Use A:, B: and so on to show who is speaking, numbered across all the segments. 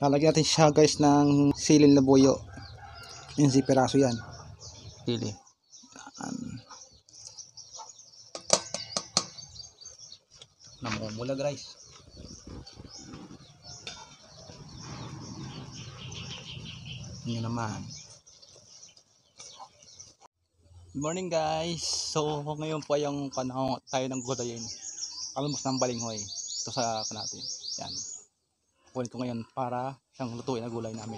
A: Lalagyan natin siya guys ng silin labuyo. Yung piraso yan. Sili. Namumula guys. Yun naman. Good morning guys. So ngayon po yung panahon tayo ng gulayin. Almost ng balinghoy. Ito sa natin. Yan. Kunin ko ngayon para siyang lutuin na gulay namin.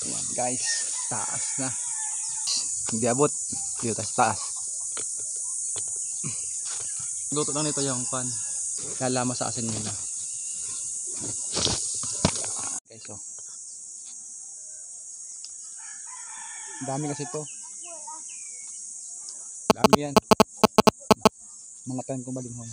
A: Yan guys, taas na. Hindi abot. Dito taas. Luto lang nito yung pan. Lalama sa asin nila. Okay, so. Dami kasi ito. Dami yan. Mga tanim kong balinghoy.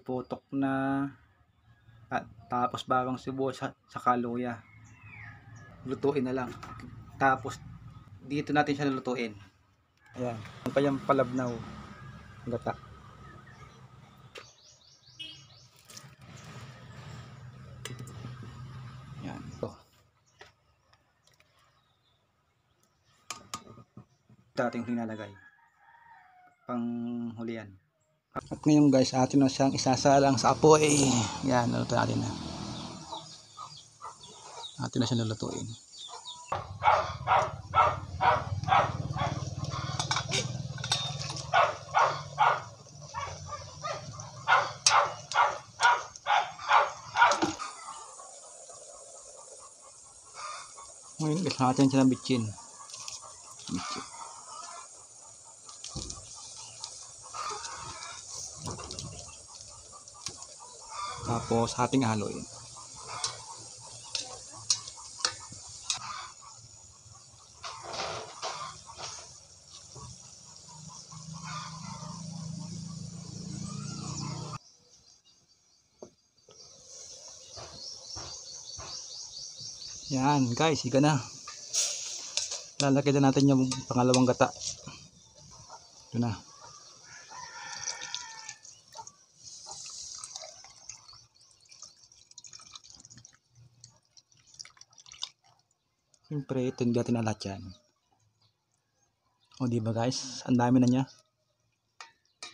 A: Putok na tapos bawang sibuyas sa kaluya. Lutuin na lang. Tapos dito natin siya lutuin. Ayan. Ang kayang palabnaw. Gata. Ayan. Ito. Ito ating hinalagay. Panghulian. At ngayon guys, atin na siyang isasalang sa apoy. Yan, naluto natin na. Atin na siya nalutuin. Ngayon guys, atin siya ng bitchin. Bitchin. Tapos ating haluin. Yan guys, higa na. Lalagyan na natin yung pangalawang gata. Ito na. Siyempre, ito hindi natin alat yan. O diba guys, ang dami na niya.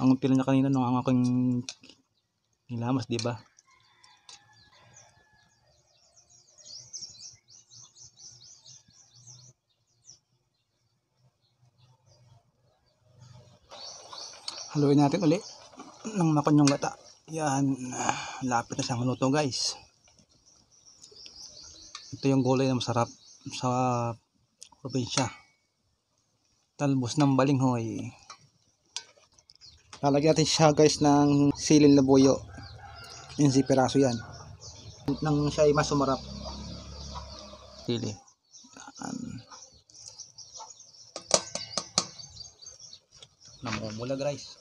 A: Ang pila na kanina nung ang aking nilamas, diba? Haluin natin ulit ng makon yung gata. Yan, lapit na siyang maluto guys. Ito yung gulay na masarap sa probinsya. Talbos ng balinghoy. Lalagyan natin siya guys ng silin labuyo. Yung piraso yan. nang siya ay mas sumarap. Sili. Namumula guys.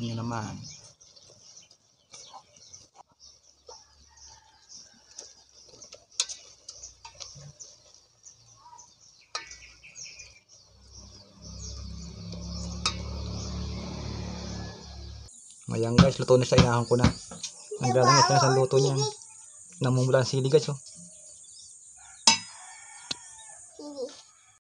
A: Yun naman. Ayan guys, luto na siya, inahan ko na. Ang galing ito na sa luto niyan. Namumula ang sili guys oh.